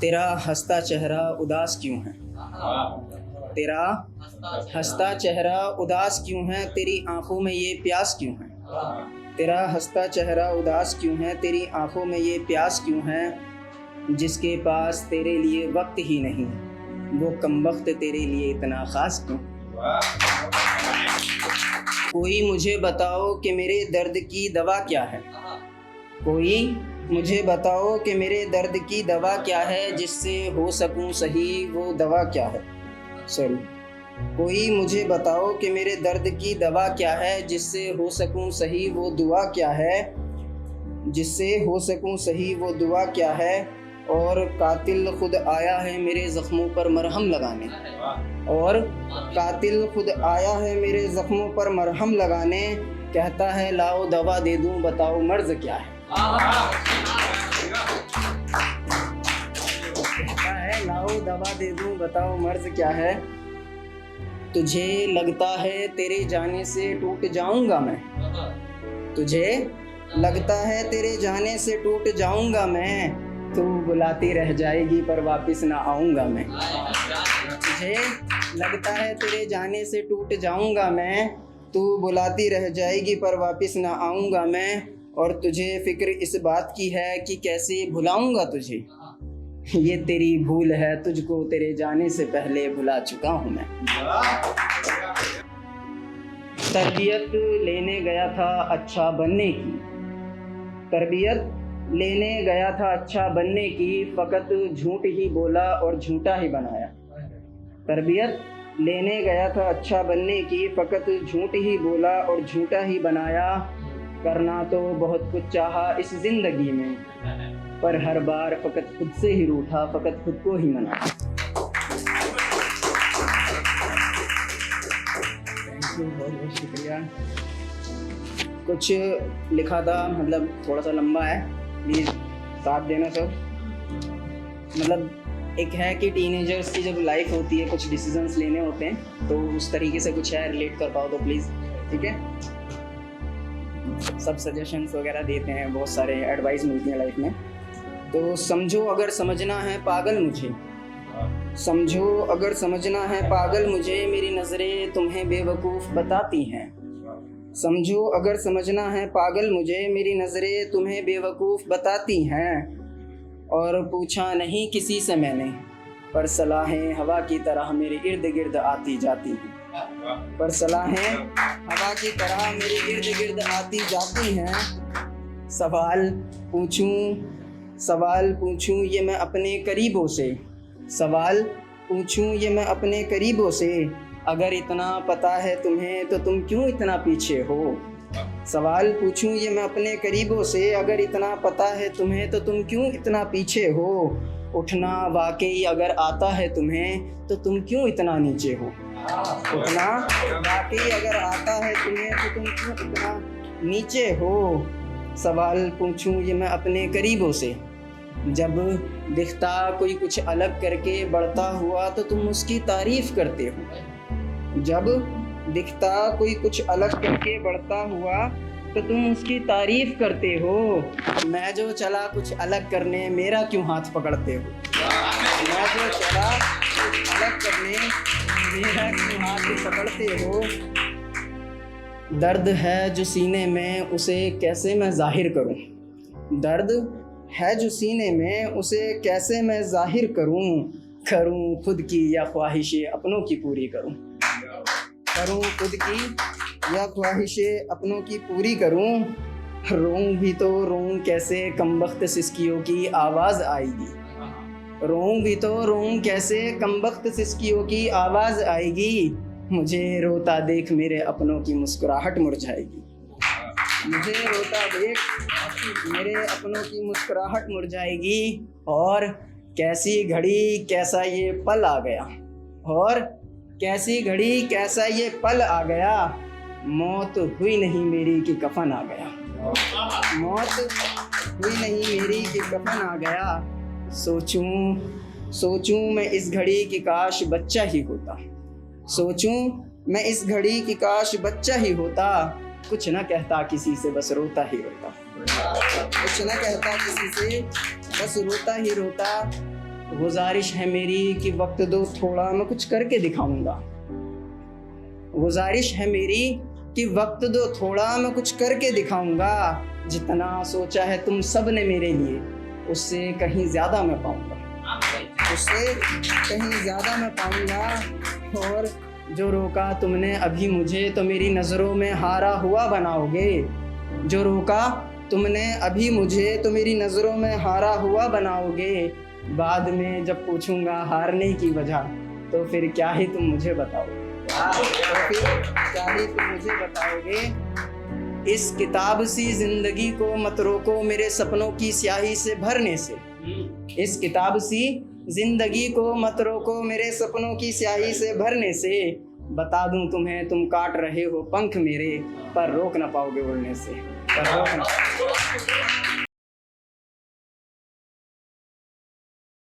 तेरा हंसता चेहरा उदास क्यों है? तेरा हंसता चेहरा उदास क्यों है? तेरी आंखों में ये प्यास क्यों है? तेरा हंसता चेहरा उदास क्यों है? तेरी आंखों में ये प्यास क्यों है? जिसके पास तेरे लिए वक्त ही नहीं, वो कमबख्त तेरे लिए इतना ख़ास क्यों? कोई मुझे बताओ कि मेरे दर्द की दवा क्या है? कोई मुझे बताओ कि मेरे दर्द की दवा क्या है, जिससे हो सकूं सही वो दवा क्या है? सॉरी, कोई मुझे बताओ कि मेरे दर्द की दवा क्या है, जिससे हो सकूं सही वो दुआ क्या है? जिससे हो सकूं सही वो दुआ क्या है? और कातिल खुद आया है मेरे ज़ख्मों पर मरहम लगाने, और कातिल खुद आया है मेरे ज़ख्मों पर मरहम लगाने। कहता है लाओ दवा दे दूं, बताओ मर्ज़ क्या है? कहता है लाओ दवा दे दूं, बताओ मर्ज़ क्या है? तुझे लगता है तेरे जाने से टूट जाऊंगा मैं, तुझे लगता है तेरे जाने से टूट जाऊंगा मैं। तू बुलाती रह जाएगी पर वापस ना आऊंगा मैं। तुझे लगता है तेरे जाने से टूट जाऊंगा मैं, तू बुलाती रह जाएगी पर वापस ना आऊंगा मैं। और तुझे फिक्र इस बात की है कि कैसे भुलाऊंगा तुझे, ये तेरी भूल है, तुझको तेरे जाने से पहले भुला चुका हूँ मैं। तरबियत लेने गया था अच्छा बनने की, तरबियत लेने गया था अच्छा बनने की, फ़कत झूठ ही बोला और झूठा ही बनाया। तरबियत लेने गया था अच्छा बनने की, फ़कत झूठ ही बोला और झूठा ही बनाया। करना तो बहुत कुछ चाहा इस ज़िंदगी में, पर हर बार फ़कत खुद से ही रूठा, फ़कत खुद को ही मनाया। बहुत बहुत शुक्रिया। कुछ लिखा था, मतलब थोड़ा सा लंबा है, प्लीज़ साथ देना सब। मतलब एक है कि टीनेजर्स की जब लाइफ होती है, कुछ डिसीजंस लेने होते हैं, तो उस तरीके से कुछ है, रिलेट कर पाओ तो प्लीज़, ठीक है? सब सजेशंस वगैरह देते हैं, बहुत सारे एडवाइस मिलती है लाइफ में। तो समझो अगर समझना है पागल मुझे, समझो अगर समझना है पागल मुझे, मेरी नज़रें तुम्हें बेवकूफ़ बताती हैं। समझो अगर समझना है पागल मुझे, मेरी नज़रें तुम्हें बेवकूफ़ बताती हैं। और पूछा नहीं किसी से मैंने, पर सलाहें हवा की तरह मेरे इर्द गिर्द आती जाती हैं। पर सलाहें हवा की तरह मेरे इर्द गिर्द आती जाती हैं। सवाल पूछूं ये मैं अपने करीबों से, सवाल पूछूं ये मैं अपने करीबों से। अगर इतना पता है तुम्हें तो तुम क्यों इतना पीछे हो? सवाल पूछूं ये मैं अपने करीबों से, अगर इतना पता है तुम्हें तो तुम क्यों इतना पीछे हो? उठना वाकई अगर आता है तुम्हें तो तुम क्यों इतना नीचे हो? उठना वाकई अगर आता है तुम्हें तो तुम क्यों इतना नीचे हो? सवाल पूछूं ये मैं अपने करीबों से, जब दिखता कोई कुछ अलग करके बढ़ता हुआ तो तुम उसकी तारीफ करते हो। जब दिखता कोई कुछ अलग करके बढ़ता हुआ तो तुम उसकी तारीफ करते हो। मैं जो चला कुछ अलग करने, मेरा क्यों हाथ पकड़ते हो? मैं जो चला कुछ अलग करने, मेरा क्यों हाथ पकड़ते हो? दर्द है जो सीने में, उसे कैसे मैं जाहिर करूं? दर्द है जो सीने में, उसे कैसे मैं जाहिर करूं? करूं खुद की या ख्वाहिशें अपनों की पूरी करूं? करूं खुद की या ख्वाहिशें अपनों की पूरी करूं? रोऊं भी तो रोऊं कैसे, कमबख्त सिसकियों की आवाज़ आएगी। रोऊं भी तो रोऊं कैसे, कमबख्त सिसकियों की आवाज़ आएगी। मुझे रोता देख मेरे अपनों की मुस्कुराहट मुरझाएगी। मुझे रोता देख मेरे अपनों की मुस्कुराहट मुरझाएगी। और कैसी घड़ी कैसा ये पल आ गया, और कैसी घड़ी कैसा ये पल आ गया। मौत हुई नहीं मेरी कि कफन आ गया, मौत हुई नहीं मेरी कि कफन आ गया। सोचूं मैं इस घड़ी की काश बच्चा ही होता, सोचूं मैं इस घड़ी की काश बच्चा ही होता। कुछ न कहता किसी से बस रोता ही रोता, कुछ न कहता किसी से बस रोता ही रोता। गुजारिश है मेरी कि वक्त दो थोड़ा, मैं कुछ करके दिखाऊंगा। गुजारिश है मेरी कि वक्त दो थोड़ा, मैं कुछ करके दिखाऊंगा। जितना सोचा है तुम सब ने मेरे लिए, उससे कहीं ज़्यादा मैं पाऊंगा, उससे कहीं ज़्यादा मैं पाऊंगा। और जो रोका तुमने अभी मुझे, तो मेरी नज़रों में हारा हुआ बनाओगे। जो रोका तुमने अभी मुझे, तो मेरी नज़रों में हारा हुआ बनाओगे। बाद में जब पूछूंगा हारने की वजह, तो फिर क्या ही तुम मुझे बताओगे, तो फिर क्या ही तुम मुझे बताओगे। इस किताब सी ज़िंदगी को मत रोको मेरे सपनों की स्याही से भरने से। इस किताब सी ज़िंदगी को मत रोको मेरे सपनों की स्याही से भरने से। बता दूं तुम्हें, तुम काट रहे हो पंख मेरे, पर रोक ना पाओगे उड़ने से, पर रोक ना पाओगे।